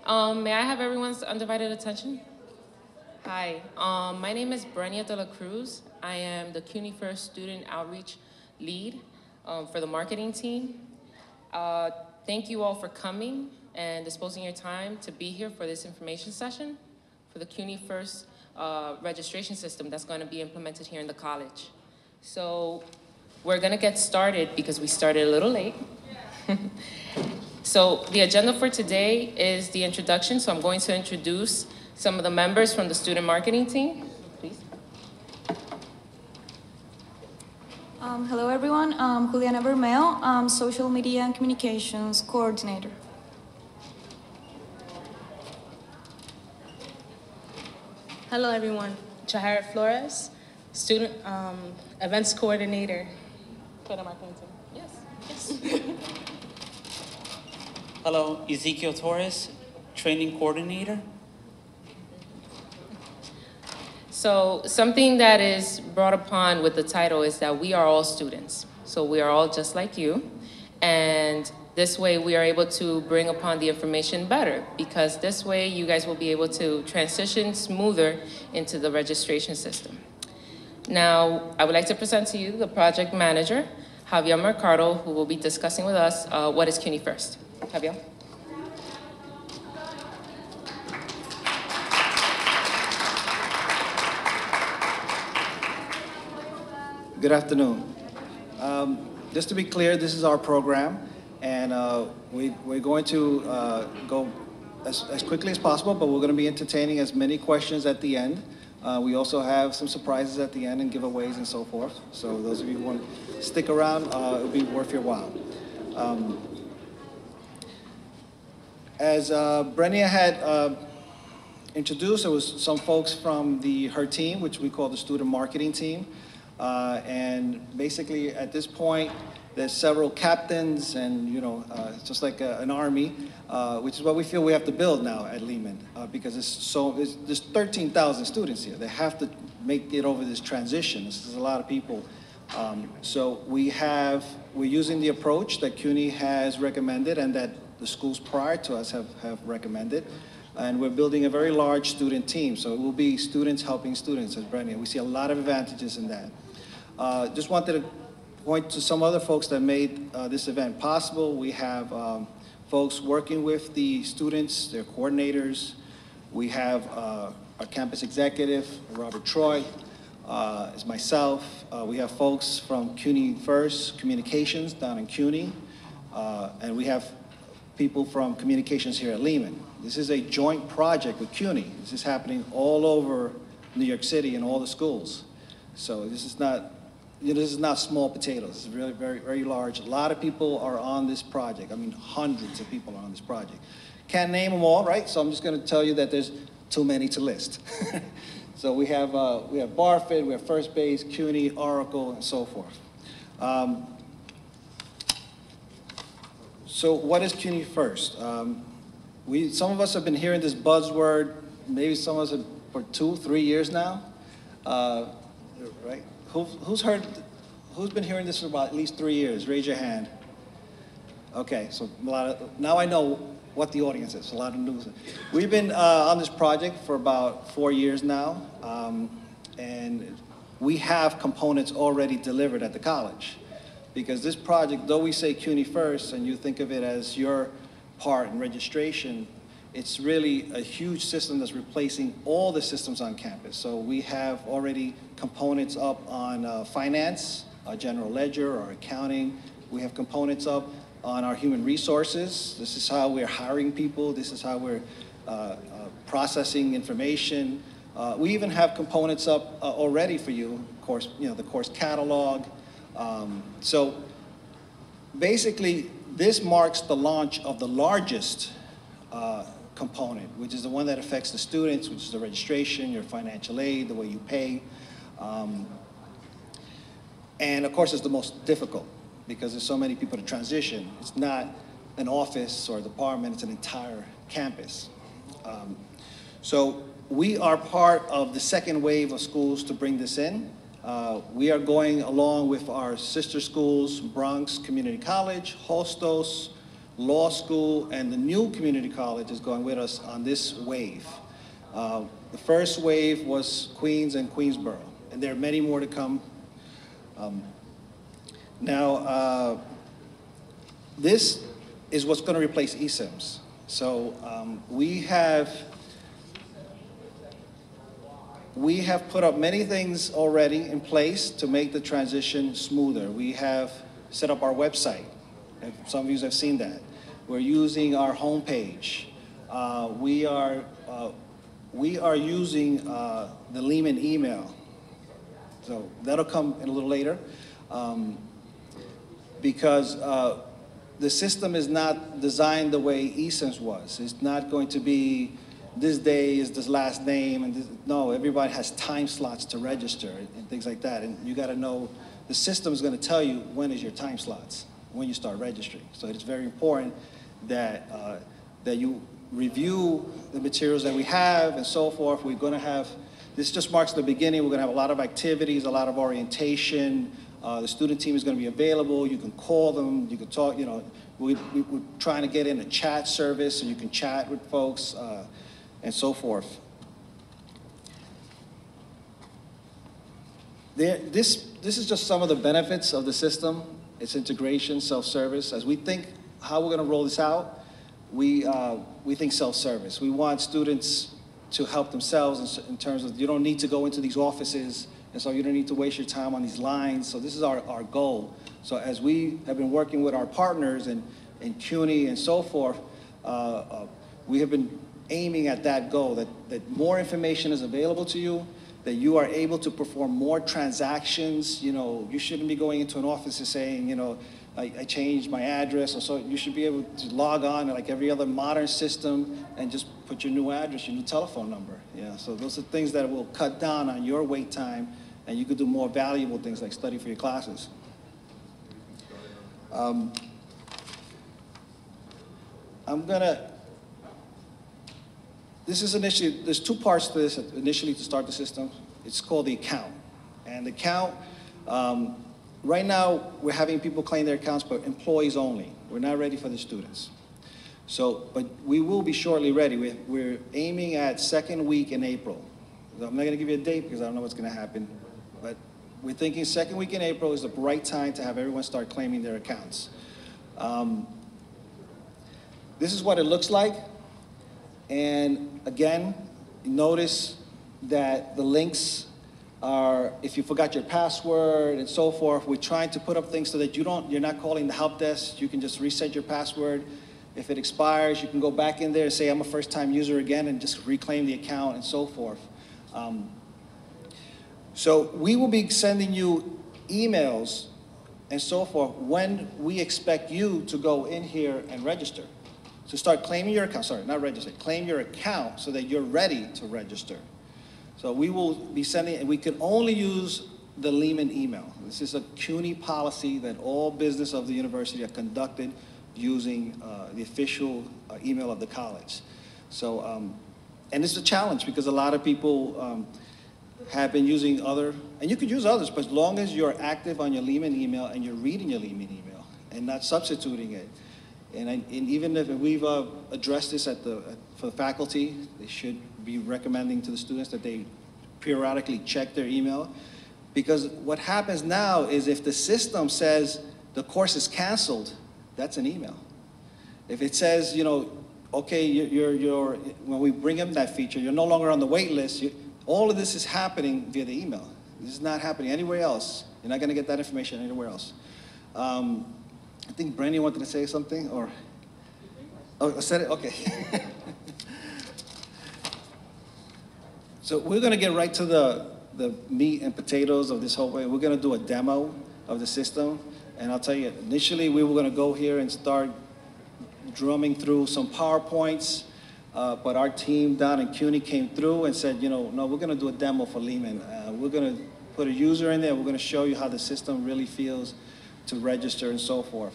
May I have everyone's undivided attention? Hi, my name is Brenia de la Cruz. I am the CUNYfirst Student Outreach Lead for the marketing team. Thank you all for coming and disposing your time to be here for this information session for the CUNYfirst registration system that's going to be implemented here in the college. So we're going to get started because we started a little late. So the agenda for today is the introduction. So I'm going to introduce some of the members from the student marketing team. Please. Hello everyone, I'm Juliana Bermeo. I'm Social Media and Communications Coordinator. Hello everyone, Jahara Flores, Student Events Coordinator for the marketing team. Yes. Hello, Ezekiel Torres, Training Coordinator. So something that is brought upon with the title is that we are all students. So we are all just like you. And this way we are able to bring upon the information better, because this way you guys will be able to transition smoother into the registration system. Now, I would like to present to you the project manager, Javier Mercado, who will be discussing with us what is CUNYfirst. Javier. Good afternoon. Just to be clear, this is our program, and we're going to go as quickly as possible, but we're going to be entertaining as many questions at the end. We also have some surprises at the end and giveaways and so forth. So those of you who want to stick around, it'll be worth your while. As Brenia had introduced, there was some folks from her team, which we call the student marketing team. And basically at this point, there's several captains and, just like an army, which is what we feel we have to build now at Lehman, because there's 13,000 students here. They have to make it over this transition. This is a lot of people. So we're using the approach that CUNY has recommended and that the schools prior to us have recommended. And we're building a very large student team. So it will be students helping students, as Brenda. We see a lot of advantages in that. Just wanted to point to some other folks that made this event possible. We have folks working with the students, their coordinators. We have our campus executive, Robert Troy, is myself. We have folks from CUNYfirst Communications down in CUNY. And we have people from communications here at Lehman. This is a joint project with CUNY. This is happening all over New York City in all the schools. So this is not small potatoes. This is really very, very large. A lot of people are on this project. I mean, hundreds of people are on this project. Can't name them all, right? So I'm just going to tell you that there's too many to list. So we have Barford, we have First Base, CUNY, Oracle, and so forth. So what is CUNYfirst? Some of us have been hearing this buzzword, maybe some of us for 2-3 years now, right? Who's been hearing this for about at least 3 years? Raise your hand. Okay, so now I know what the audience is, a lot of news. We've been on this project for about 4 years now, and we have components already delivered at the college. Because this project, though we say CUNYfirst, and you think of it as your part in registration, it's really a huge system that's replacing all the systems on campus. So we have already components up on finance, our general ledger, our accounting. We have components up on our human resources. This is how we're hiring people. This is how we're processing information. We even have components up already for you, of course, the course catalog. So basically, this marks the launch of the largest component, which is the one that affects the students, which is the registration, your financial aid, the way you pay. And of course, it's the most difficult because there's so many people to transition. It's not an office or a department, it's an entire campus. So we are part of the second wave of schools to bring this in. We are going along with our sister schools, Bronx Community College, Hostos, law school, and the new community college is going with us on this wave. The first wave was Queens and Queensboro, and there are many more to come. Now, this is what's going to replace eSIMs. So we have put up many things already in place to make the transition smoother. We have set up our website. Some of you have seen that. We're using our homepage. We are using the Lehman email. So that'll come in a little later. Because the system is not designed the way eSIMs was. It's not going to be this day is this last name, and this, no, everybody has time slots to register and things like that. And you got to know the system is going to tell you when is your time slots, when you start registering. So it's very important that that you review the materials that we have and so forth. We're going to have, this just marks the beginning. We're going to have a lot of activities, a lot of orientation. The student team is going to be available. You can call them. You can talk. You know, we're trying to get in a chat service so you can chat with folks and so forth. This is just some of the benefits of the system. Its integration, self-service. As we think how we're going to roll this out, we think self-service. We want students to help themselves in terms of you don't need to go into these offices. And so you don't need to waste your time on these lines. So this is our goal. So as we have been working with our partners in CUNY and so forth, we have been aiming at that goal, that more information is available to you, that you are able to perform more transactions. You know, you shouldn't be going into an office and saying, you know, I changed my address, or so. You should be able to log on like every other modern system and just put your new address, your new telephone number. Yeah, so those are things that will cut down on your wait time, and you could do more valuable things like study for your classes. This is initially, there's two parts to this initially to start the system. It's called the account. And the account, right now we're having people claim their accounts, but employees only. We're not ready for the students. So, but we will be shortly ready. We're aiming at second week in April. I'm not gonna give you a date because I don't know what's gonna happen, but we're thinking second week in April is the right time to have everyone start claiming their accounts. This is what it looks like. And again, notice that the links are, if you forgot your password and so forth, we're trying to put up things so that you're not calling the help desk. You can just reset your password. If it expires, you can go back in there and say, I'm a first-time user again, and just reclaim the account and so forth. So we will be sending you emails and so forth when we expect you to go in here and register. So start claiming your account, sorry, not register, claim your account so that you're ready to register. So we will be sending, and we can only use the Lehman email. This is a CUNY policy that all business of the university are conducted using the official email of the college. So, and it's a challenge because a lot of people have been using other, and you could use others, but as long as you're active on your Lehman email and you're reading your Lehman email and not substituting it. And even if we've addressed this for the faculty, they should be recommending to the students that they periodically check their email. Because what happens now is if the system says the course is canceled, that's an email. If it says, you know, okay, when we bring in that feature, you're no longer on the wait list, all of this is happening via the email. This is not happening anywhere else. You're not going to get that information anywhere else. I think Brandy wanted to say something, or? Oh, I said it? Okay. So we're going to get right to the meat and potatoes of this whole way. We're going to do a demo of the system. And I'll tell you, initially we were going to go here and start drumming through some PowerPoints. But our team down in CUNY came through and said, you know, no, we're going to do a demo for Lehman. We're going to put a user in there. We're going to show you how the system really feels to register and so forth.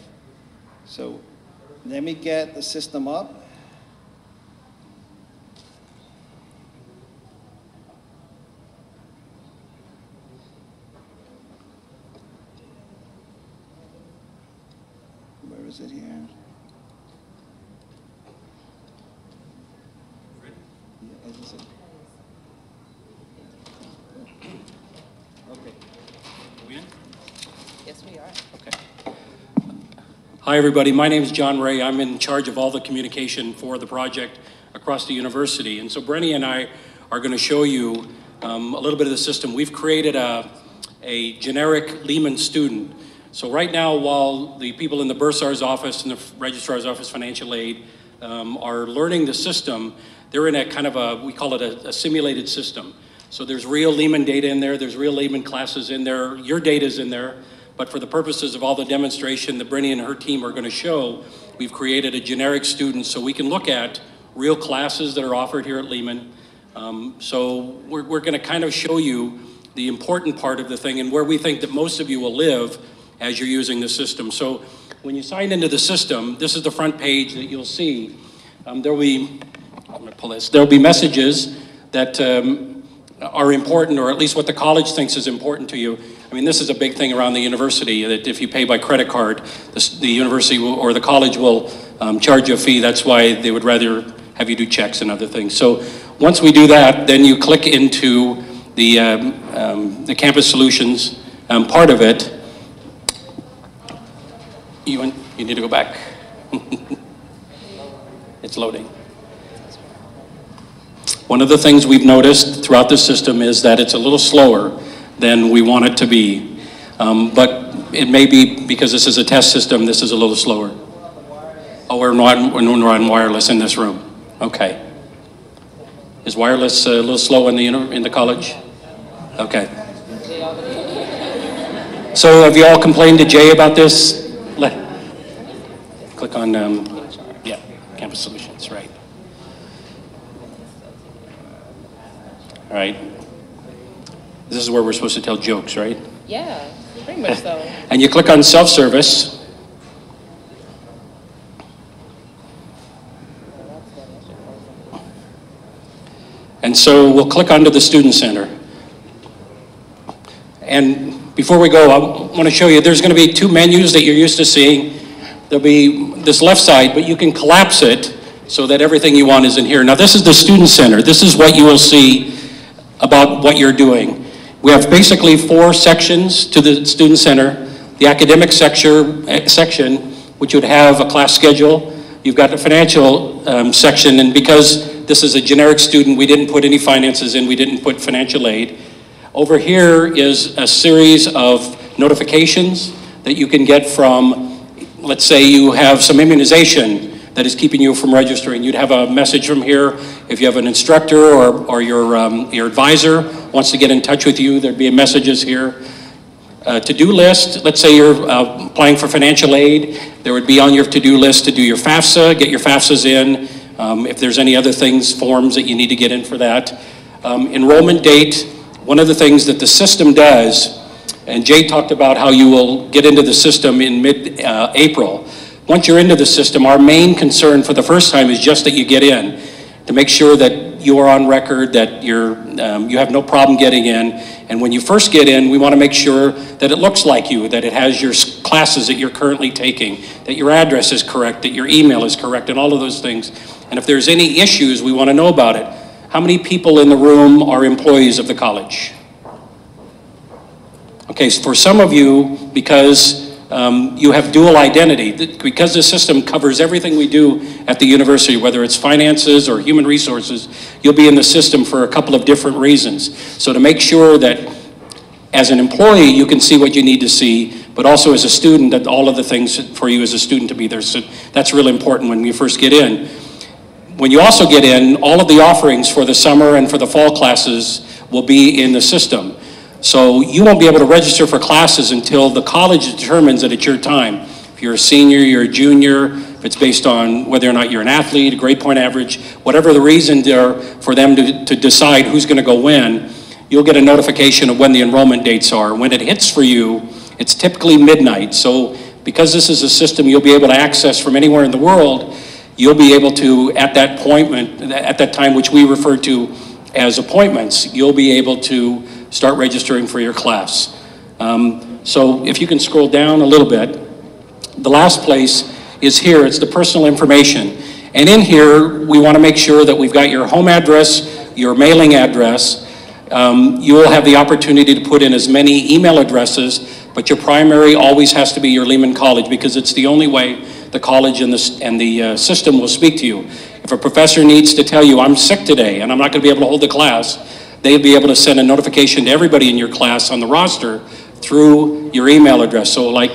So let me get the system up. Where is it here? Hi, everybody. My name is John Ray. I'm in charge of all the communication for the project across the university. And so Brenny and I are going to show you a little bit of the system. We've created a generic Lehman student. So right now, while the people in the bursar's office and the registrar's office, financial aid, are learning the system, they're in a kind of a, we call it a simulated system. So there's real Lehman data in there, there's real Lehman classes in there, your data's in there, but for the purposes of all the demonstration that Brenny and her team are going to show, we've created a generic student so we can look at real classes that are offered here at Lehman. So we're going to kind of show you the important part of the thing and where we think that most of you will live as you're using the system. So when you sign into the system, this is the front page that you'll see. There'll be, I'm going to pull this, there'll be messages that are important, or at least what the college thinks is important to you. I mean, this is a big thing around the university, that if you pay by credit card, the university will, or the college will charge you a fee. That's why they would rather have you do checks and other things. So once we do that, then you click into the Campus Solutions part of it. You need to go back. It's loading. One of the things we've noticed throughout the system is that it's a little slower than we want it to be. But it may be because this is a test system, this is a little slower. Oh, we're on wireless in this room. Okay. Is wireless a little slow in the college? Okay. So have you all complained to Jay about this? Click on, yeah, Campus Solutions, right. All right. This is where we're supposed to tell jokes, right? Yeah, pretty much so. And you click on Self-Service. And so we'll click onto the Student Center. And before we go, I want to show you, there's going to be two menus that you're used to seeing. There'll be this left side, but you can collapse it so that everything you want is in here. Now this is the Student Center. This is what you will see about what you're doing. We have basically 4 sections to the Student Center. The academic section, which would have a class schedule. You've got the financial section, and because this is a generic student, we didn't put any finances in, we didn't put financial aid. Over here is a series of notifications that you can get from, let's say you have some immunization that is keeping you from registering. You'd have a message from here. If you have an instructor or your advisor wants to get in touch with you, there'd be messages here. To-do list, let's say you're applying for financial aid, there would be on your to-do list to do your FAFSA, get your FAFSAs in, if there's any other things, forms that you need to get in for that. Enrollment date, one of the things that the system does, and Jay talked about how you will get into the system in mid-April. Once you're into the system, our main concern for the first time is just that you get in, to make sure that you are on record, that you have no problem getting in. And when you first get in, we want to make sure that it looks like you, that it has your classes that you're currently taking, that your address is correct, that your email is correct, and all of those things. And if there's any issues, we want to know about it. How many people in the room are employees of the college? Okay, so for some of you, because you have dual identity, because the system covers everything we do at the university, whether it's finances or human resources, you'll be in the system for a couple of different reasons. So to make sure that as an employee, you can see what you need to see, but also as a student, that all of the things for you as a student to be there. So that's really important when you first get in. When you also get in, all of the offerings for the summer and for the fall classes will be in the system. So you won't be able to register for classes until the college determines that it's your time. If you're a senior, you're a junior, if it's based on whether or not you're an athlete, a grade point average, whatever the reason there for them to decide who's going to go when, you'll get a notification of when the enrollment dates are. When it hits for you, it's typically midnight. So because this is a system you'll be able to access from anywhere in the world, you'll be able to, at that time, which we refer to as appointments, you'll be able to start registering for your class. So if you can scroll down a little bit, the last place is here. It's the personal information. And in here, we want to make sure that we've got your home address, your mailing address. You will have the opportunity to put in as many email addresses but your primary always has to be your Lehman College, because it's the only way the college and the system will speak to you. If a professor needs to tell you, I'm sick today and I'm not going to be able to hold the class, they'll be able to send a notification to everybody in your class on the roster through your email address. So like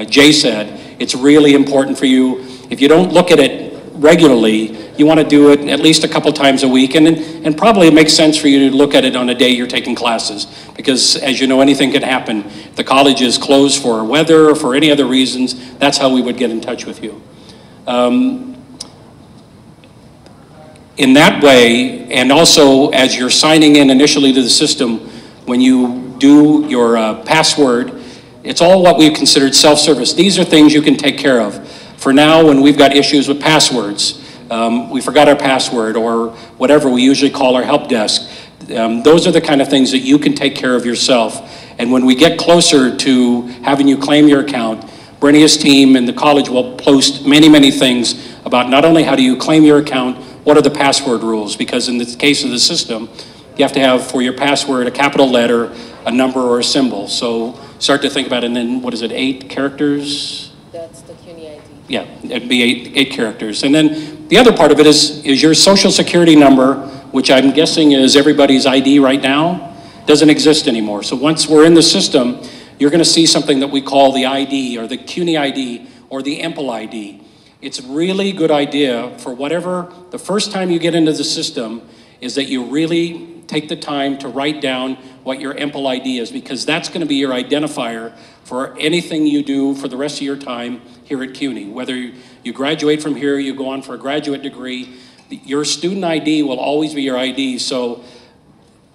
Jay said, it's really important for you. If you don't look at it regularly, you want to do it at least a couple times a week, and probably it makes sense for you to look at it on a day you're taking classes, because as you know, anything can happen. If the college is closed for weather or for any other reasons, that's how we would get in touch with you. In that way, and also as you're signing in initially to the system, when you do your password, it's all what we've considered self-service. These are things you can take care of. For now, when we've got issues with passwords, we forgot our password or whatever we usually call our help desk, those are the kind of things that you can take care of yourself. And when we get closer to having you claim your account, Brennia's team and the college will post many, many things about not only how do you claim your account, what are the password rules, because in the case of the system, you have to have for your password a capital letter, a number, or a symbol. So start to think about it, and then what is it, 8 characters? That's the CUNY ID. Yeah, it'd be eight characters. And then the other part of it is your social security number, which I'm guessing is everybody's ID right now, doesn't exist anymore. So once we're in the system, you're going to see something that we call the ID, or the CUNY ID, or the EMPL ID. It's a really good idea for whatever, the first time you get into the system, is that you really take the time to write down what your EMPL ID is, because that's going to be your identifier for anything you do for the rest of your time here at CUNY. Whether you graduate from here, you go on for a graduate degree, your student ID will always be your ID. So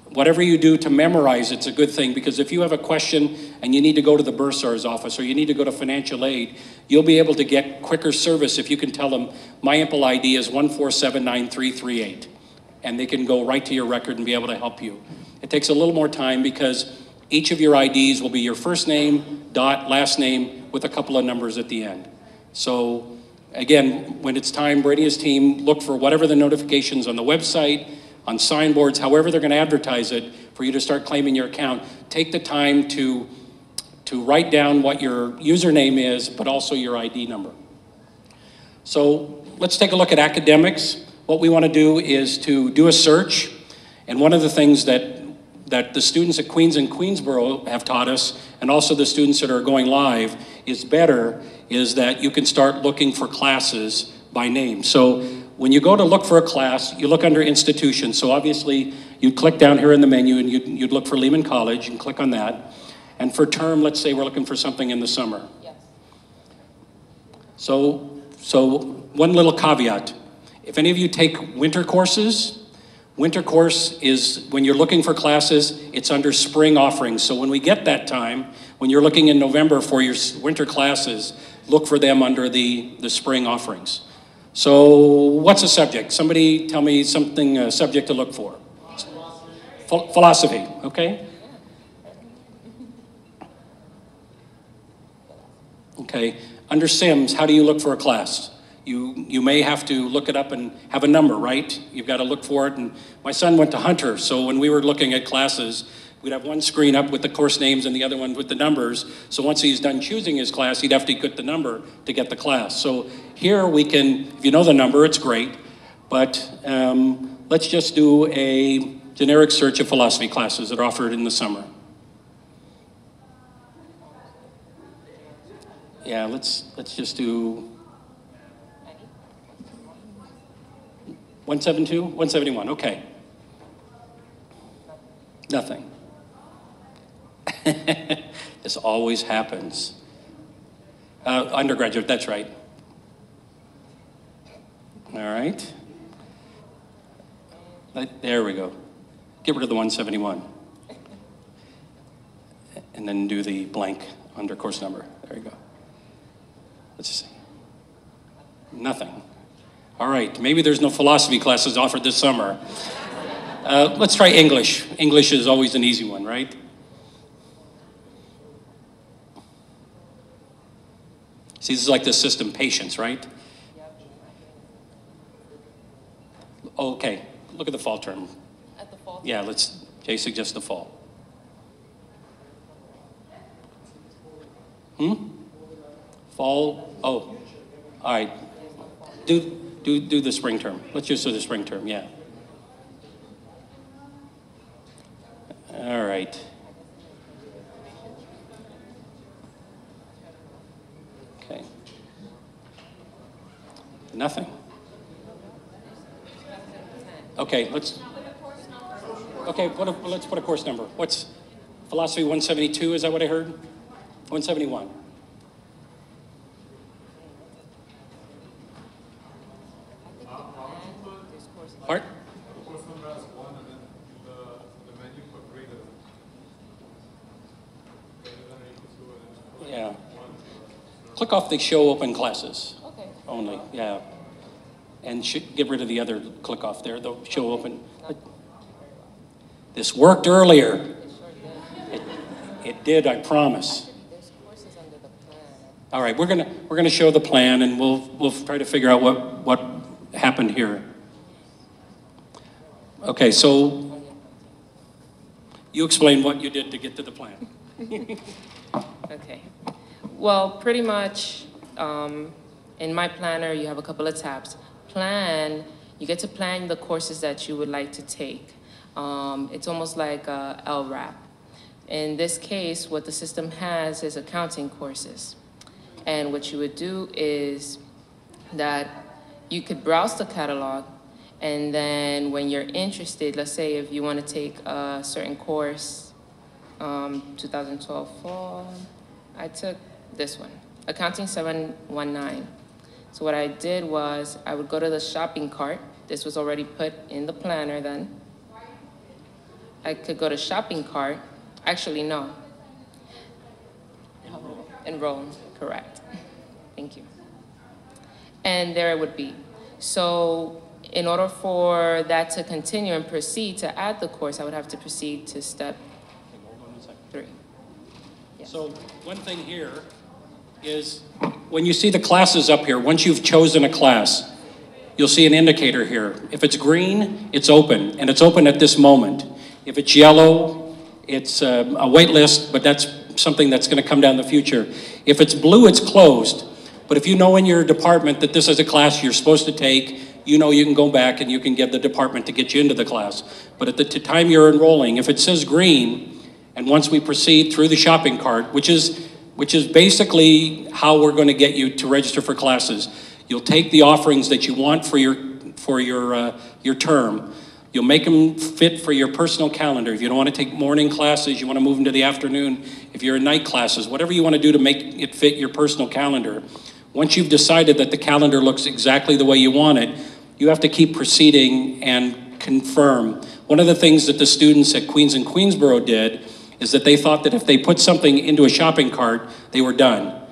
whatever you do to memorize, it's a good thing, because if you have a question and you need to go to the bursar's office or you need to go to financial aid, you'll be able to get quicker service if you can tell them, my EMPL ID is 1479338, and they can go right to your record and be able to help you. It takes a little more time because each of your IDs will be your first name, dot, last name, with a couple of numbers at the end. So again, when it's time, Brennia's team look for whatever the notifications on the website, on signboards, however they're going to advertise it for you to start claiming your account. Take the time to write down what your username is, but also your ID number. So let's take a look at academics. What we want to do is to do a search, and one of the things that the students at Queens and Queensborough have taught us, and also the students that are going live, is that you can start looking for classes by name. So when you go to look for a class, you look under institutions. So obviously, you'd click down here in the menu and you'd look for Lehman College and click on that. And for term, let's say we're looking for something in the summer. Yes. So one little caveat. If any of you take winter courses, winter course is, when you're looking for classes, it's under spring offerings. So when we get that time, when you're looking in November for your winter classes, look for them under the spring offerings. So what's a subject? Somebody tell me something, a subject to look for. Philosophy, okay? Okay, under Sims, how do you look for a class? You may have to look it up and have a number, right? You've got to look for it. And my son went to Hunter, so when we were looking at classes, we'd have one screen up with the course names and the other one with the numbers. So once he's done choosing his class, he'd have to get the number to get the class. So here we can, if you know the number, it's great. But let's just do a generic search of philosophy classes that are offered in the summer. Yeah, let's just do 172, 171, okay. Nothing. This always happens. Undergraduate, that's right. All right. There we go. Get rid of the 171. And then do the blank under course number. There you go. Let's see. Nothing. All right, maybe there's no philosophy classes offered this summer. Let's try English. English is always an easy one, right? See, this is like the system patience, right? Okay, look at the fall term. At the fall? Yeah, Jay suggests the fall. Fall, oh, all right. Do the spring term. Let's just do the spring term, yeah. All right. Okay. Nothing. Okay, let's put a course number. What's philosophy 172, is that what I heard? 171. Part? Yeah. Click off the show open classes. Okay. Only, yeah. And get rid of the other click off there, the show open. This worked earlier. It did, I promise. All right, we're gonna show the plan, and we'll try to figure out what happened here. Okay, so you explain what you did to get to the plan. Okay. Well, pretty much in my planner, you have a couple of tabs. Plan, you get to plan the courses that you would like to take. It's almost like a LRAP. In this case, what the system has is accounting courses. And what you would do is that you could browse the catalog, and then when you're interested, let's say if you want to take a certain course, 2012 fall, I took this one, Accounting 719. So what I did was I would go to the shopping cart. This was already put in the planner then. I could go to shopping cart. Actually, no. Enroll, correct. Thank you. And there it would be. So in order for that to continue and proceed to add the course, I would have to proceed to step 3. Yes. So one thing here is when you see the classes up here, once you've chosen a class, you'll see an indicator here. If it's green, it's open, and it's open at this moment. If it's yellow, it's a waitlist, but that's something that's going to come down in the future. If it's blue, it's closed. But if you know in your department that this is a class you're supposed to take, you know you can go back and you can get the department to get you into the class. But at the time you're enrolling, if it says green, and once we proceed through the shopping cart, which is basically how we're going to get you to register for classes, you'll take the offerings that you want for your term. You'll make them fit for your personal calendar. If you don't want to take morning classes, you want to move them to the afternoon. If you're in night classes, whatever you want to do to make it fit your personal calendar. Once you've decided that the calendar looks exactly the way you want it, you have to keep proceeding and confirm. One of the things that the students at Queens and Queensboro did is that they thought that if they put something into a shopping cart, they were done.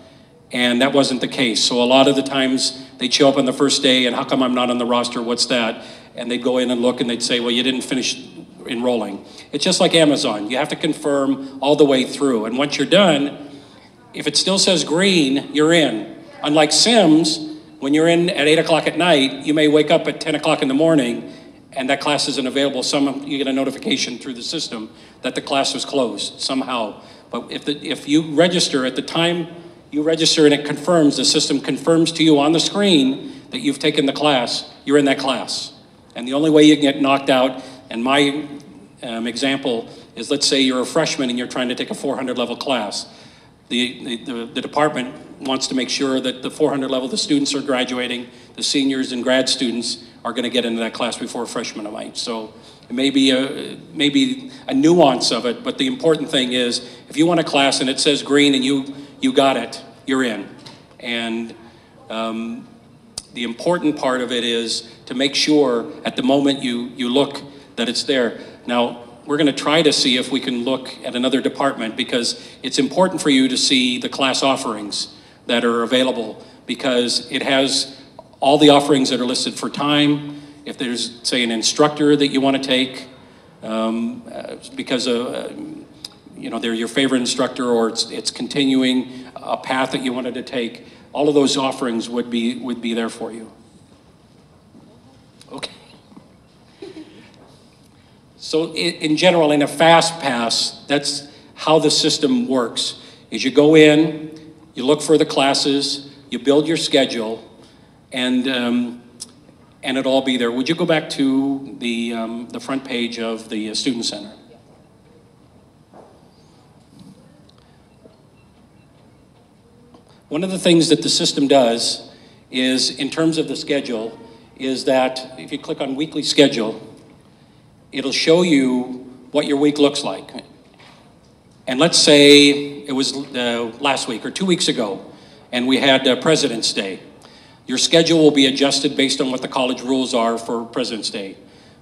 And that wasn't the case. So a lot of the times they'd show up on the first day and how come I'm not on the roster, what's that? And they'd go in and look and they'd say, well, you didn't finish enrolling. It's just like Amazon. You have to confirm all the way through. And once you're done, if it still says green, you're in. Unlike Sims, when you're in at 8 o'clock at night, you may wake up at 10 o'clock in the morning and that class isn't available. You get a notification through the system that the class was closed somehow. But if you register at the time you register and it confirms, the system confirms to you on the screen that you've taken the class, you're in that class. And the only way you can get knocked out, and my example is, let's say you're a freshman and you're trying to take a 400 level class. The department wants to make sure that the 400 level, the students are graduating, the seniors and grad students are going to get into that class before freshmen might. So it may be a nuance of it, but the important thing is, if you want a class and it says green and you got it, you're in. And the important part of it is to make sure at the moment you look that it's there. Now, we're going to try to see if we can look at another department, because it's important for you to see the class offerings that are available, because it has all the offerings that are listed for time. If there's, say, an instructor that you want to take because they're your favorite instructor, or it's continuing a path that you wanted to take, all of those offerings would be there for you. Okay. So in general, in a fast pass, that's how the system works, is you go in, you look for the classes, you build your schedule, and it'll all be there. Would you go back to the front page of the Student Center? One of the things that the system does is, in terms of the schedule, is that if you click on weekly schedule, it'll show you what your week looks like. And let's say it was last week or 2 weeks ago, and we had President's Day. Your schedule will be adjusted based on what the college rules are for President's Day.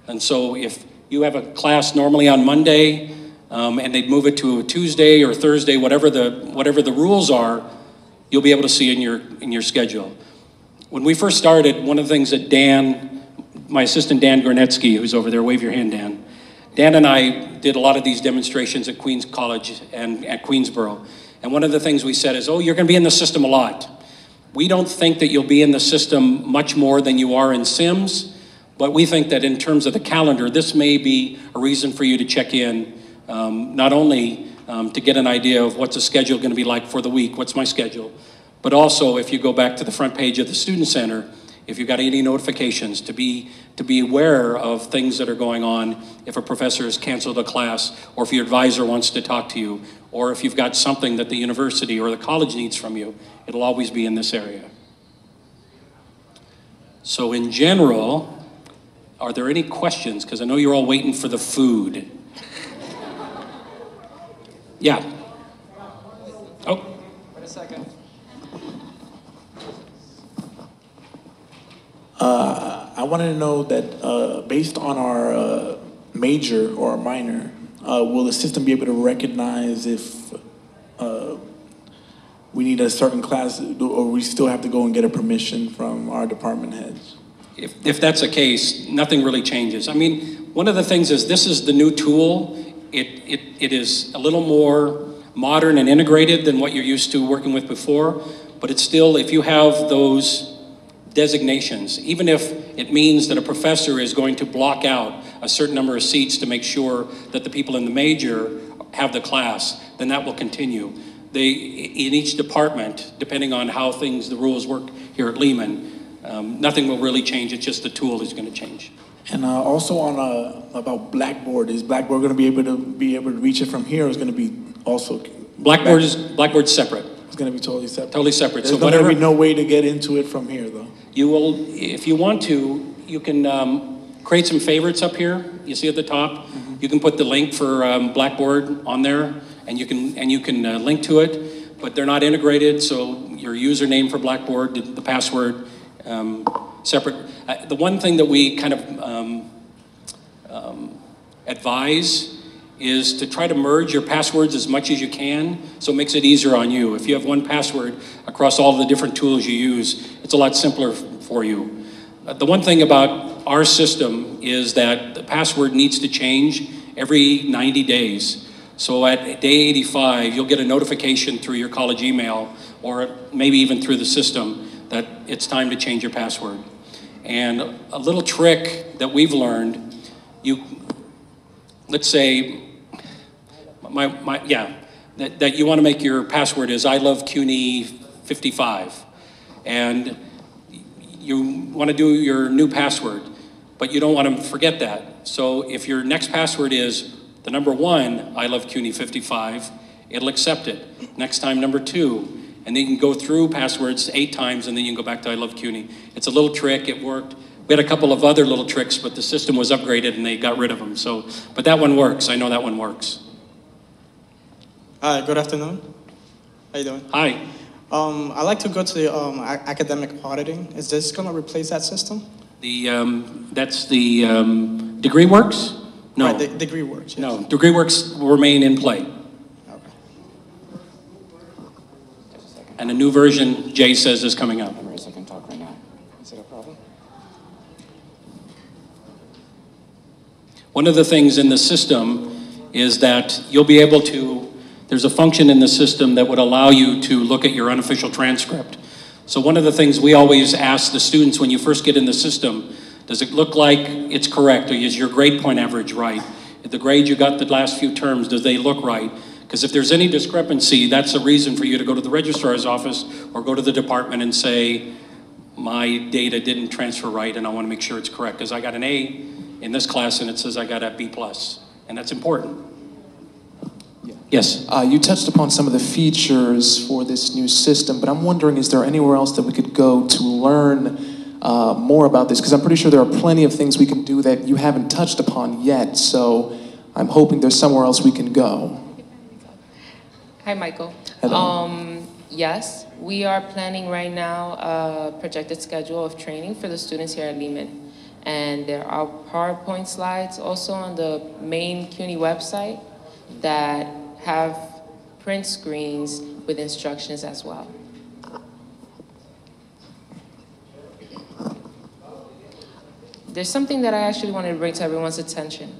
And so if you have a class normally on Monday, and they'd move it to a Tuesday or Thursday, whatever the rules are, you'll be able to see in your schedule. When we first started, one of the things that Dan, my assistant Dan Gornetsky, who's over there, wave your hand, Dan. Dan and I did a lot of these demonstrations at Queens College and at Queensborough. And one of the things we said is, oh, you're gonna be in the system a lot. We don't think that you'll be in the system much more than you are in Sims, but we think that in terms of the calendar, this may be a reason for you to check in, not only to get an idea of what's the schedule gonna be like for the week, what's my schedule, but also if you go back to the front page of the Student Center, if you've got any notifications, to be aware of things that are going on, if a professor has canceled a class, or if your advisor wants to talk to you, or if you've got something that the university or the college needs from you, it'll always be in this area. So in general, are there any questions? Because I know you're all waiting for the food. Yeah. Oh. Wait a second. I wanted to know that based on our major or our minor, will the system be able to recognize if we need a certain class, or we still have to go and get a permission from our department heads? If that's the case, nothing really changes. I mean, one of the things is this is the new tool. It is a little more modern and integrated than what you're used to working with before, but it's still, if you have those designations, even if it means that a professor is going to block out a certain number of seats to make sure that the people in the major have the class, then that will continue. In each department, depending on how the rules work here at Lehman, nothing will really change. It's just the tool is going to change. And also on about Blackboard, is Blackboard going to be able to reach it from here, or is going to be also Blackboard's separate. It's going to be totally separate. Totally separate. There's going to be no way to get into it from here, though. You will, if you want to, you can create some favorites up here. You see at the top. Mm-hmm. You can put the link for Blackboard on there, and you can link to it. But they're not integrated, so your username for Blackboard, the password, separate. The one thing that we kind of advise is to try to merge your passwords as much as you can, so it makes it easier on you. If you have one password across all the different tools you use, it's a lot simpler for you. The one thing about our system is that the password needs to change every 90 days. So at day 85, you'll get a notification through your college email, or maybe even through the system, that it's time to change your password. And a little trick that we've learned, let's say, that you want to make your password is I love CUNY55, and you want to do your new password, but you don't want to forget that. So if your next password is the number 1, I love CUNY55, it'll accept it. Next time, number 2, and then you can go through passwords 8 times, and then you can go back to I love CUNY. It's a little trick, it worked. We had a couple of other little tricks, but the system was upgraded and they got rid of them. So, but that one works, I know that one works. Hi, good afternoon. How you doing? Hi. I'd like to go to the academic auditing. Is this going to replace that system? That's the Degreeworks? No. Right, Degreeworks. Yes. No, Degreeworks will remain in play. Okay. And a new version, Jay says, is coming up. I can talk right now. Is it a problem? One of the things in the system is that you'll be able to, there's a function in the system that would allow you to look at your unofficial transcript. So one of the things we always ask the students when you first get in the system, does it look like it's correct, or is your grade point average right? The grades you got the last few terms, do they look right? Because if there's any discrepancy, that's a reason for you to go to the registrar's office or go to the department and say, my data didn't transfer right and I want to make sure it's correct. Because I got an A in this class and it says I got a B+, and that's important. Yeah. Yes? You touched upon some of the features for this new system, but I'm wondering, is there anywhere else that we could go to learn more about this? Because I'm pretty sure there are plenty of things we can do that you haven't touched upon yet, so I'm hoping there's somewhere else we can go. Hi, Michael. Hello. Yes, we are planning right now a projected schedule of training for the students here at Lehman. And there are PowerPoint slides also on the main CUNY website that have print screens with instructions as well. There's something that I actually wanted to bring to everyone's attention.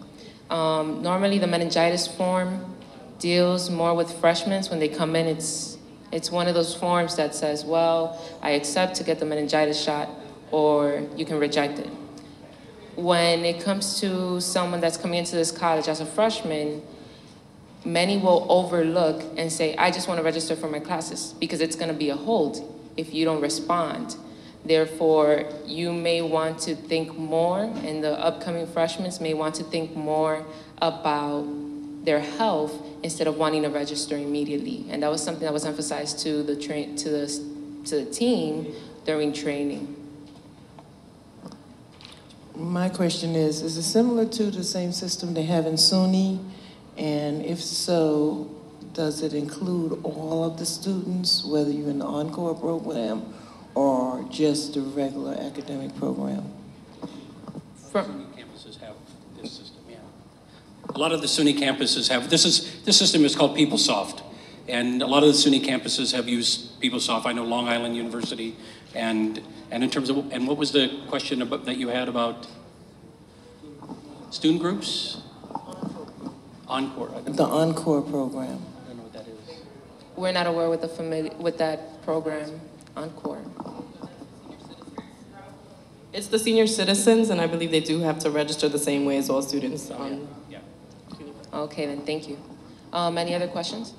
Normally the meningitis form deals more with freshmen when they come in. It's one of those forms that says, well, I accept to get the meningitis shot, or you can reject it. When it comes to someone that's coming into this college as a freshman, many will overlook and say, I just want to register for my classes, because it's going to be a hold if you don't respond. Therefore, you may want to think more, and the upcoming freshmen may want to think more about their health instead of wanting to register immediately. And that was something that was emphasized to the team during training. My question is it similar to the same system they have in SUNY? And if so, does it include all of the students, whether you're in the Encore program or just the regular academic program? SUNY campuses have this system, yeah. A lot of the SUNY campuses have, this system is called PeopleSoft. And a lot of the SUNY campuses have used PeopleSoft. I know Long Island University, and in terms of, and what was the question about, that you had about student groups? Encore. The Encore program. I don't know what that is. We're not aware with that program, Encore. It's the senior citizens, and I believe they do have to register the same way as all students. Yeah. Okay, then, thank you. Any other questions?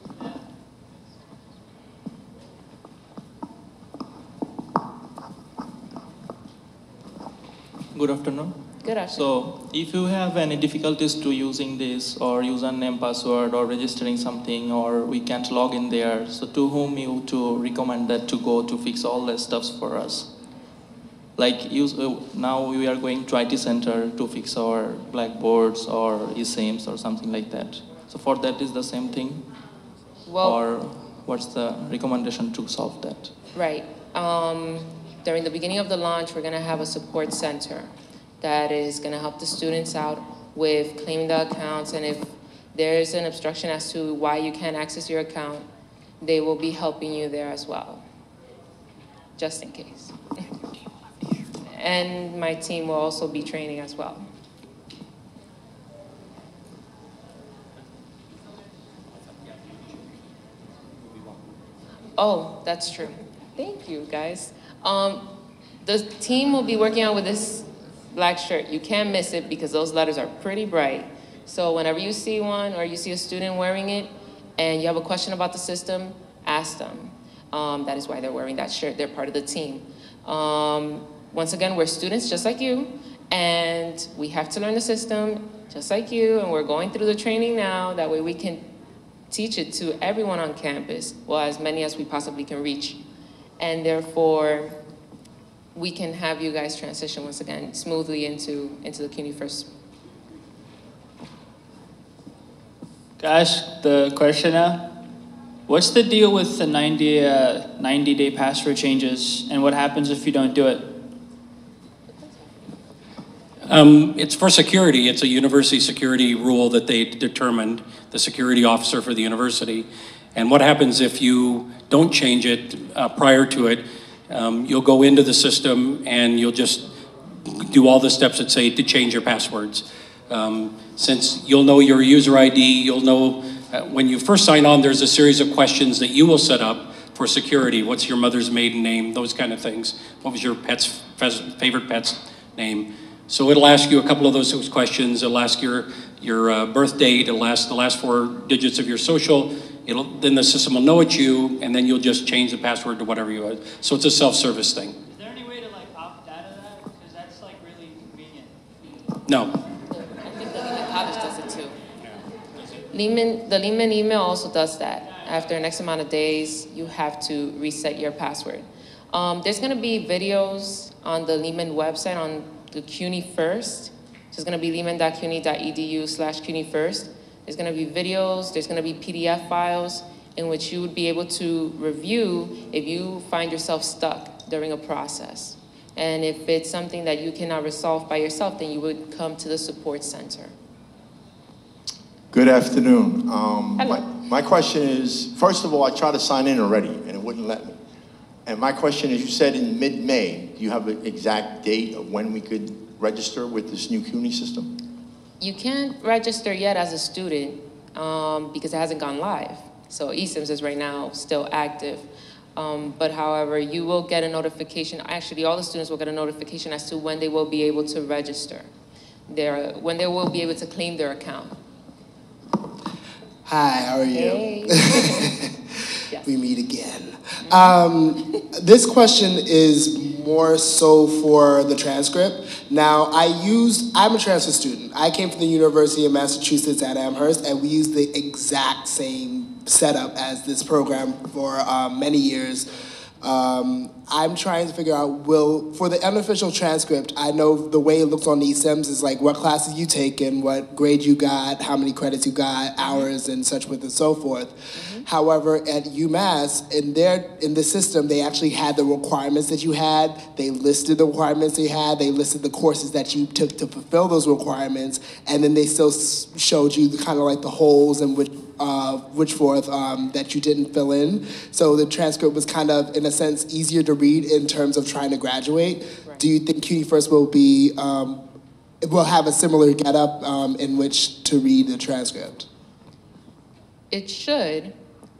Good afternoon. Good afternoon. So, if you have any difficulties to using this or username, password, or registering something, or we can't log in there, so to whom you to recommend that to go to fix all that stuff for us? Like now we are going to IT center to fix our blackboards or eSIMs or something like that. So for that is the same thing? Well, or what's the recommendation to solve that? Right. During the beginning of the launch, we're going to have a support center that is going to help the students out with claiming the accounts, and if there's an obstruction as to why you can't access your account, they will be helping you there as well, just in case. And my team will also be training as well. Oh, that's true. Thank you, guys. The team will be working on with this black shirt. You can't miss it because those letters are pretty bright. So whenever you see one or you see a student wearing it and you have a question about the system, ask them. That is why they're wearing that shirt. They're part of the team. Once again, we're students just like you, and we have to learn the system just like you, and we're going through the training now. That way we can teach it to everyone on campus, well, as many as we possibly can reach. And therefore, we can have you guys transition once again smoothly into the CUNYfirst. Gosh, the question now. What's the deal with the 90-day password changes, and what happens if you don't do it? It's for security. It's a university security rule that they determined, the security officer for the university. And what happens if you don't change it prior to it, you'll go into the system and you'll just do all the steps that say to change your passwords. Since you'll know your user ID, you'll know when you first sign on, there's a series of questions that you will set up for security. What's your mother's maiden name? Those kind of things. What was your favorite pet's name? So it'll ask you a couple of those questions. It'll ask your birth date. It'll ask the last 4 digits of your social. Then the system will know it's you, and then you'll just change the password to whatever you want. So it's a self-service thing. Is there any way to like opt out of that? Because that's like really convenient. No. I think the Lehman College does it too. The Lehman email also does that. After an X amount of days, you have to reset your password. There's going to be videos on the Lehman website on the CUNYfirst. So it's going to be lehman.cuny.edu/CUNYfirst. There's going to be videos, there's going to be PDF files in which you would be able to review if you find yourself stuck during a process. And if it's something that you cannot resolve by yourself, then you would come to the support center. Good afternoon. My question is, first of all, I tried to sign in already and it wouldn't let me. And my question is, you said in mid-May, do you have an exact date of when we could register with this new CUNY system? You can't register yet as a student because it hasn't gone live. So eSIMS is right now still active. But however, you will get a notification. Actually, all the students will get a notification as to when they will be able to register, when they will be able to claim their account. Hi, how are you? Hey. Yes. We meet again. This question is more so for the transcript. Now, I'm a transfer student. I came from the University of Massachusetts at Amherst, and we use the exact same setup as this program for many years. I'm trying to figure out, for the unofficial transcript, I know the way it looks on eSIMS is like what classes you taken, what grade you got, how many credits you got, hours, and such with and so forth. However, at UMass, in the system, they actually had the requirements that you had. They listed the requirements they had. They listed the courses that you took to fulfill those requirements, and then they still showed you kind of like the holes and which forth that you didn't fill in. So the transcript was kind of, in a sense, easier to read in terms of trying to graduate. Right. Do you think CUNYfirst will have a similar getup in which to read the transcript? It should,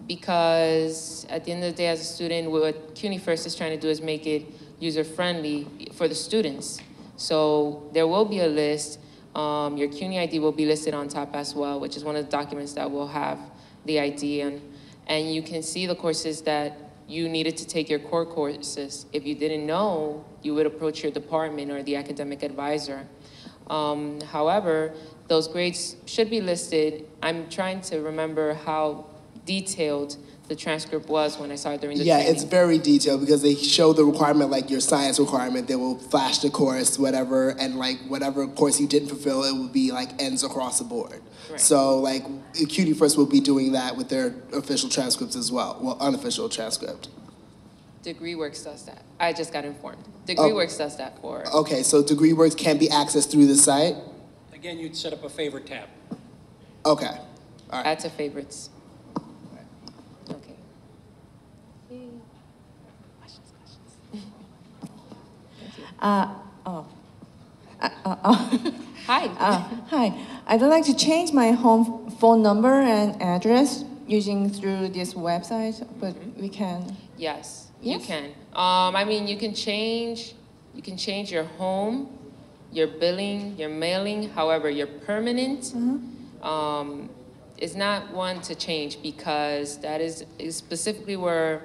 because at the end of the day, as a student, what CUNYfirst is trying to do is make it user-friendly for the students. So there will be a list. Your CUNY ID will be listed on top as well, which is one of the documents that will have the ID and you can see the courses that you needed to take your core courses. If you didn't know, you would approach your department or the academic advisor. However, those grades should be listed. I'm trying to remember how detailed the transcript was when I saw it during the training. It's very detailed because they show the requirement, like your science requirement, they will flash the course, whatever, and like whatever course you didn't fulfill, it will be like ends across the board. Right. So like CUNYfirst will be doing that with their official transcripts as well, unofficial transcript. Degreeworks does that. I just got informed. Degreeworks does that for... Okay, so Degreeworks can be accessed through the site? Again, you'd set up a favorite tab. Okay, all right. Add to favorites. Hi. Hi. I'd like to change my home phone number and address through this website, but we can. Yes, you can. I mean, you can change your home, your billing, your mailing. However, your permanent is not one to change because that is specifically where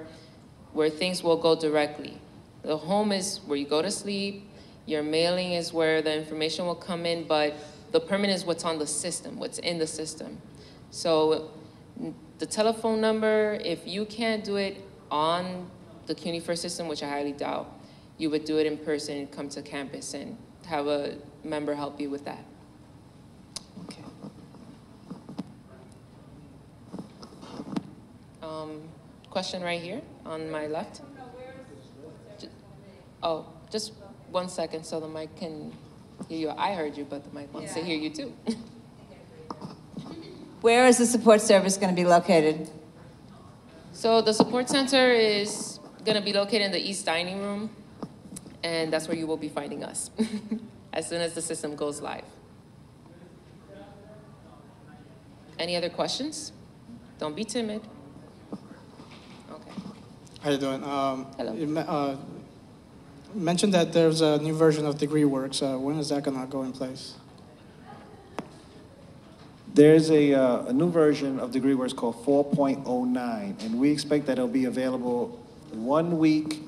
things will go directly. The home is where you go to sleep. Your mailing is where the information will come in, but the permanent is what's on the system, what's in the system. So the telephone number, if you can't do it on the CUNYfirst system, which I highly doubt, you would do it in person, come to campus and have a member help you with that. Okay. Question right here on my left. Oh, just 1 second so the mic can hear you. I heard you, but the mic wants to hear you too. Where is the support service going to be located? So the support center is going to be located in the East Dining Room, and that's where you will be finding us as soon as the system goes live. Any other questions? Don't be timid. Okay. How you doing? Hello. mentioned that there's a new version of Degreeworks. When is that gonna go in place? There's a new version of Degreeworks called 4.09, and we expect that it'll be available 1 week,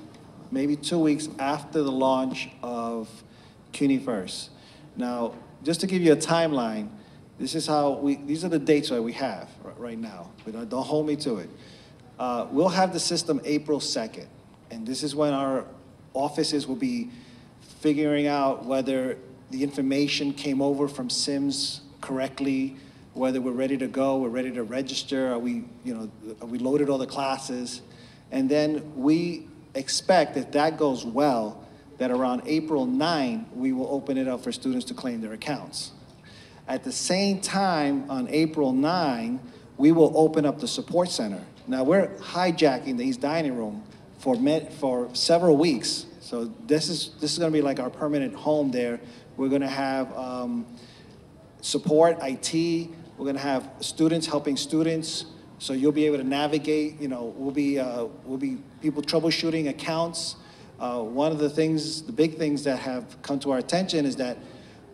maybe 2 weeks after the launch of CUNYfirst. Now, just to give you a timeline, these are the dates that we have right now, but don't hold me to it. We'll have the system April 2nd, and this is when our offices will be figuring out whether the information came over from SIMS correctly, whether we're ready to go, we're ready to register, are we loaded all the classes, and then we expect that that goes well, that around April 9, we will open it up for students to claim their accounts. At the same time, on April 9, we will open up the support center. Now we're hijacking the East Dining Room for several weeks. So this is gonna be like our permanent home there. We're gonna have support, IT, we're gonna have students helping students, so you'll be able to navigate, we'll be people troubleshooting accounts. One of the big things that have come to our attention is that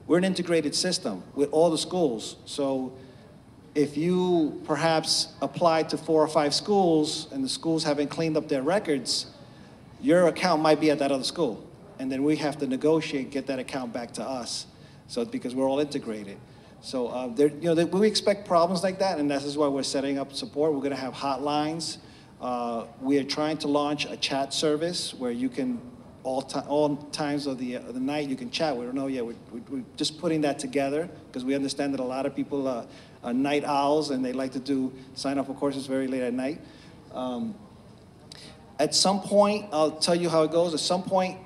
we're an integrated system with all the schools. So if you perhaps applied to 4 or 5 schools and the schools haven't cleaned up their records, your account might be at that other school. And then we have to negotiate, get that account back to us. So because we're all integrated. So we expect problems like that, and this is why we're setting up support. We're gonna have hotlines. We are trying to launch a chat service where you can, all times of the night, you can chat. We don't know yet. We're just putting that together because we understand that a lot of people are night owls and they like to sign up for courses very late at night. At some point, I'll tell you how it goes. At some point,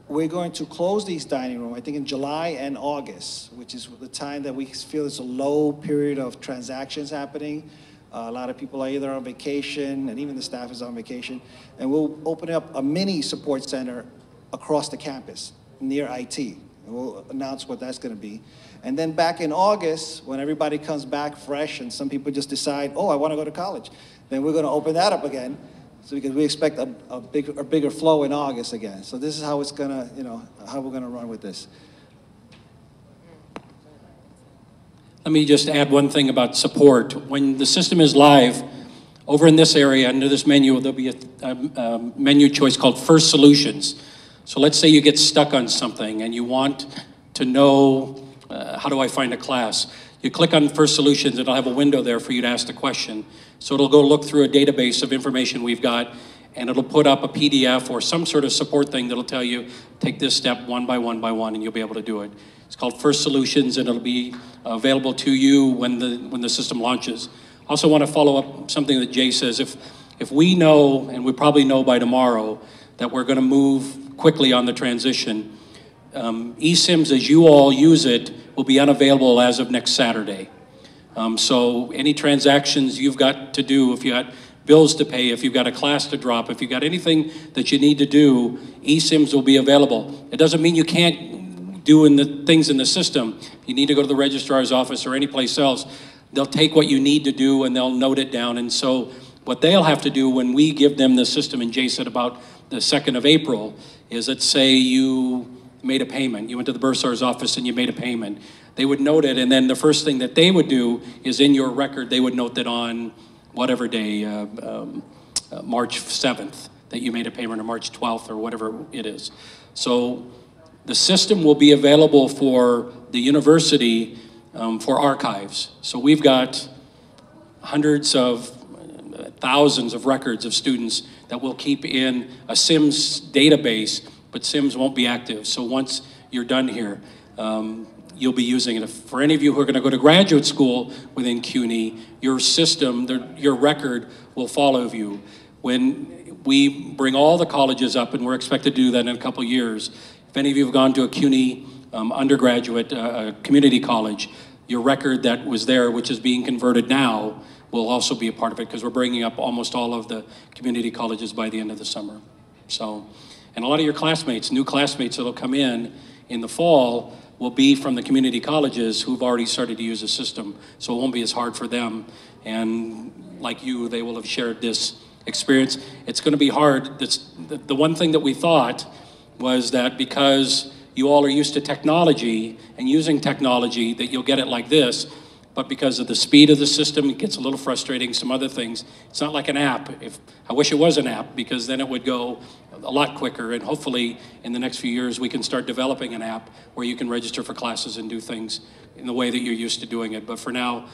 we're going to close these dining room, I think in July and August, which is the time that we feel it's a low period of transactions happening. A lot of people are either on vacation, and even the staff is on vacation. And we'll open up a mini support center across the campus near IT. And we'll announce what that's gonna be. And then back in August, when everybody comes back fresh and some people just decide, oh, I wanna go to college, then we're gonna open that up again. So because we expect a bigger flow in August again. So this is how it's gonna, how we're gonna run with this. Let me just add one thing about support. When the system is live, over in this area, under this menu, there'll be a menu choice called First Solutions. So let's say you get stuck on something and you want to know, how do I find a class? You click on First Solutions, it'll have a window there for you to ask the question. So it'll go look through a database of information we've got, and it'll put up a PDF or some sort of support thing that'll tell you, take this step one by one by one, and you'll be able to do it. It's called First Solutions, and it'll be available to you when the system launches. Also want to follow up something that Jay says. If we know, and we probably know by tomorrow, that we're going to move quickly on the transition, eSIMs, as you all use it, will be unavailable as of next Saturday. So any transactions you've got to do, if you got bills to pay, if you've got a class to drop, if you've got anything that you need to do, eSIMs will be available. It doesn't mean you can't do the things in the system. If you need to go to the registrar's office or any place else, they'll take what you need to do and they'll note it down. And so what they'll have to do when we give them the system, and Jay said about the 2nd of April, is let's say you made a payment. You went to the bursar's office and you made a payment. They would note it, and then the first thing that they would do is in your record, they would note that on whatever day, March 7th, that you made a payment, or March 12th, or whatever it is. So the system will be available for the university for archives. So we've got hundreds of thousands of records of students that we'll keep in a SIMS database, but SIMS won't be active. So once you're done here, you'll be using it. For any of you who are going to go to graduate school within CUNY, your system, your record will follow you. When we bring all the colleges up, and we're expected to do that in a couple years, if any of you have gone to a CUNY undergraduate community college, your record that was there, which is being converted now, will also be a part of it, because we're bringing up almost all of the community colleges by the end of the summer. So, and a lot of your classmates, new classmates that'll come in the fall, will be from the community colleges who've already started to use the system. So it won't be as hard for them. And like you, they will have shared this experience. It's going to be hard. The one thing that we thought was that because you all are used to technology and using technology, that you'll get it like this, but because of the speed of the system, it gets a little frustrating, some other things. It's not like an app. I wish it was an app, because then it would go a lot quicker, and hopefully in the next few years we can start developing an app where you can register for classes and do things in the way that you're used to doing it. But for now,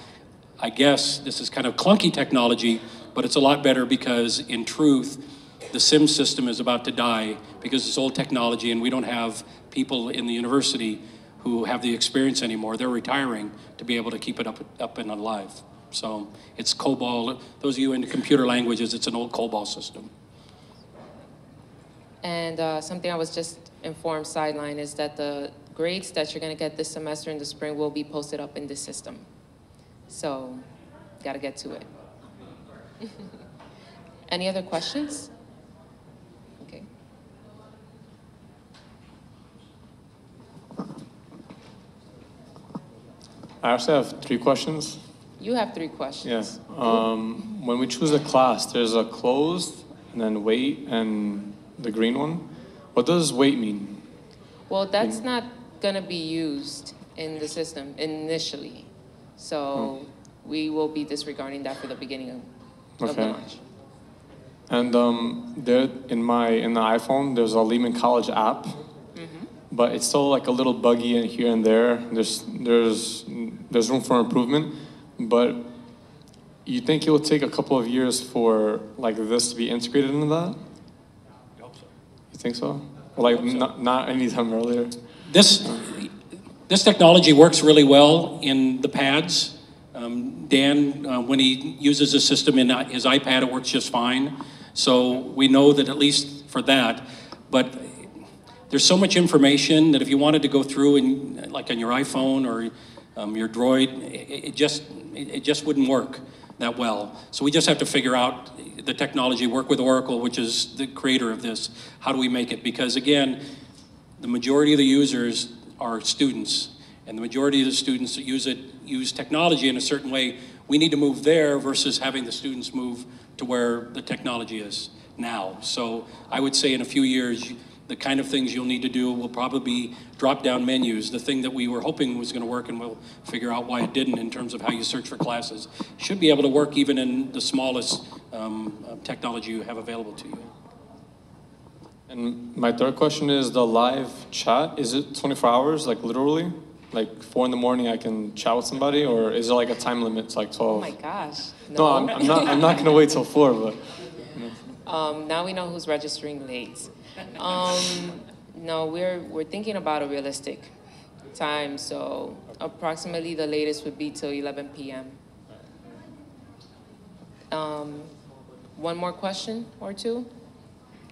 I guess this is kind of clunky technology, but it's a lot better because in truth, the SIM system is about to die because it's old technology, and we don't have people in the university who have the experience anymore. They're retiring to be able to keep it up and alive. So it's COBOL. Those of you into computer languages, it's an old COBOL system. And something I was just informed, sideline, is that the grades that you're gonna get this semester in the spring will be posted up in this system. So, gotta get to it. Any other questions? Okay. I actually have 3 questions. You have 3 questions. Yeah. When we choose a class, there's a closed, and then wait, and the green one. What does wait mean? Well, that's not gonna be used in the system initially. So we will be disregarding that for the beginning of the launch. And there in the iPhone, there's a Lehman College app, but it's still like a little buggy in here and there. There's room for improvement, but you think it will take a couple of years for like this to be integrated into that? I hope so. You think so? Like not anytime earlier. This technology works really well in the pads. Dan, when he uses the system in his iPad, it works just fine. So we know that at least for that, but there's so much information that if you wanted to go through and like on your iPhone or your Droid, it just wouldn't work that well. So we just have to figure out the technology, work with Oracle, which is the creator of this. How do we make it? Because again, the majority of the users are students, and the majority of the students that use technology in a certain way. We need to move there versus having the students move to where the technology is now. So I would say in a few years, the kind of things you'll need to do will probably be drop-down menus, the thing that we were hoping was gonna work, and we'll figure out why it didn't in terms of how you search for classes. Should be able to work even in the smallest technology you have available to you. And my third question is the live chat. Is it 24 hours, like literally? Like 4 in the morning I can chat with somebody, or is there like a time limit? It's like 12? Oh my gosh. No, I'm not gonna wait till 4, but. Now we know who's registering late. No, we're thinking about a realistic time, so approximately the latest would be till 11 p.m. One more question or two,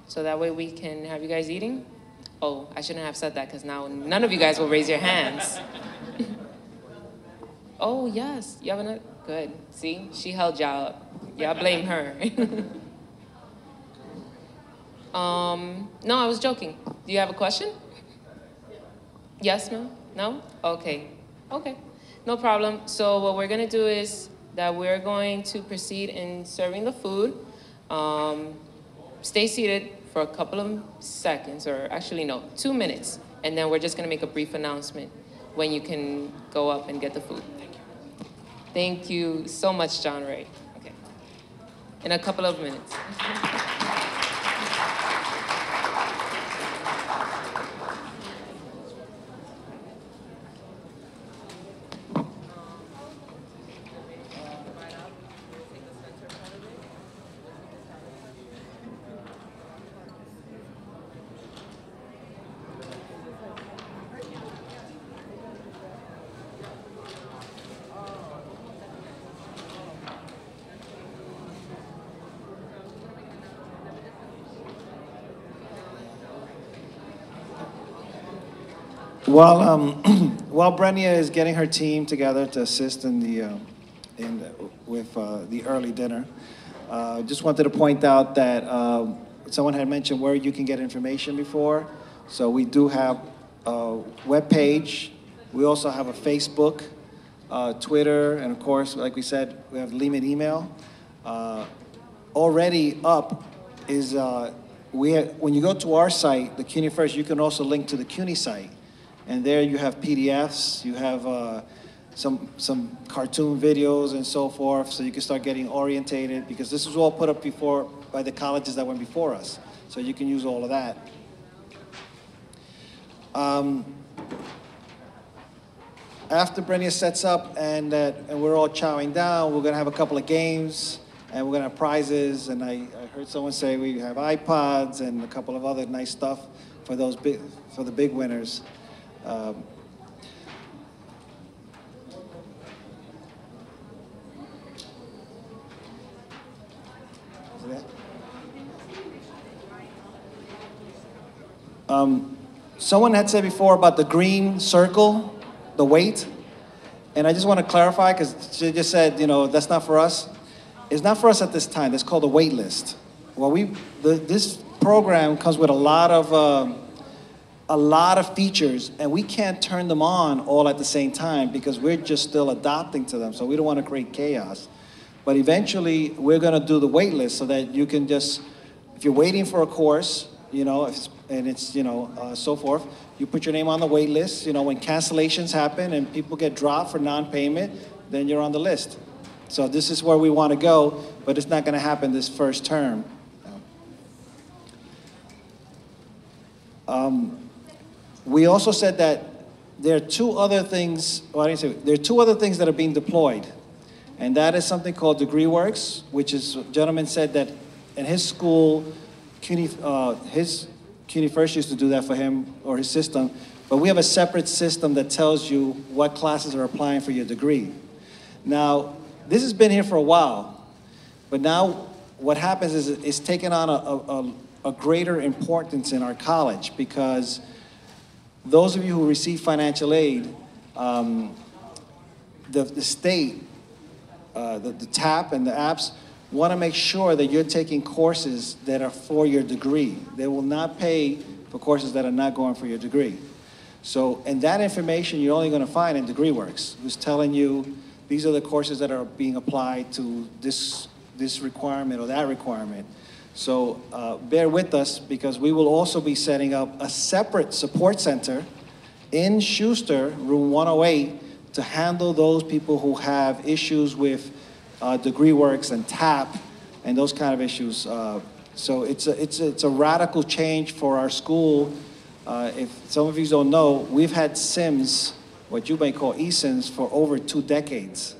so that way we can have you guys eating. Oh, I shouldn't have said that because now none of you guys will raise your hands. Oh, yes, you have another? Good. See, she held y'all up. Y'all blame her. No, I was joking. Do you have a question? Yes, ma'am? No? Okay. Okay. No problem. So what we're going to do is that we're going to proceed in serving the food. Stay seated for a couple of seconds, or actually no, 2 minutes. And then we're just going to make a brief announcement when you can go up and get the food. Thank you. Thank you so much, John Ray. Okay. In a couple of minutes. While Brenia is getting her team together to assist in with the early dinner, just wanted to point out that someone had mentioned where you can get information before. So we do have a web page. We also have a Facebook, Twitter, and of course, like we said, we have Lehman email. Already up is when you go to our site, the CUNYfirst, you can also link to the CUNY site. And there you have PDFs, you have some cartoon videos and so forth, so you can start getting orientated, because this was all put up before by the colleges that went before us. So you can use all of that. After Brenia sets up and we're all chowing down, we're gonna have a couple of games and we're gonna have prizes. And I heard someone say we have iPods and a couple of other nice stuff for the big winners. Someone had said before about the green circle, the weight, and I just want to clarify, because she just said, you know, that's not for us. It's not for us at this time. It's called a waitlist. Well, this program comes with a lot of features, and we can't turn them on all at the same time because we're just still adapting to them, so we don't want to create chaos. But eventually, we're going to do the waitlist so that you can just, if you're waiting for a course, you know, and it's, you know, so forth, you put your name on the wait list. You know, when cancellations happen and people get dropped for non-payment, then you're on the list. So this is where we want to go, but it's not going to happen this first term. We also said that there are two other things, well, I didn't say, there are two other things that are being deployed. And that is something called Degreeworks, which is, a gentleman said that in his school, his CUNYfirst used to do that for him, or his system, but we have a separate system that tells you what classes are applying for your degree. Now, this has been here for a while, but now what happens is it's taken on a greater importance in our college, because those of you who receive financial aid, the state, the TAP and the apps, want to make sure that you're taking courses that are for your degree. They will not pay for courses that are not going for your degree. So, and that information you're only going to find in Degreeworks, who's telling you these are the courses that are being applied to this requirement or that requirement. So bear with us, because we will also be setting up a separate support center in Schuster, room 108, to handle those people who have issues with Degreeworks and TAP and those kind of issues. So it's a radical change for our school. If some of you don't know, we've had SIMs, what you may call eSIMs, for over 2 decades.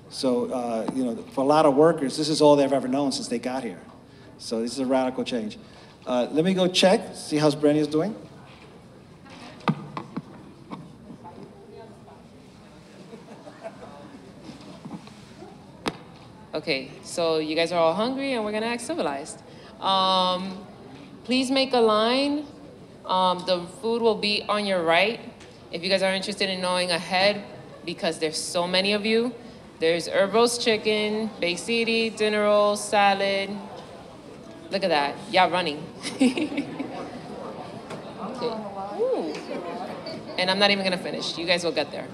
So you know, for a lot of workers, this is all they've ever known since they got here. So this is a radical change. Let me go check, see how Brenia's doing. Okay, so you guys are all hungry and we're gonna act civilized. Please make a line. The food will be on your right. If you guys are interested in knowing ahead, because there's so many of you, there's herb roast chicken, baked ziti, dinner roll, salad. Look at that, y'all running. Okay. Ooh. And I'm not even gonna finish, you guys will get there.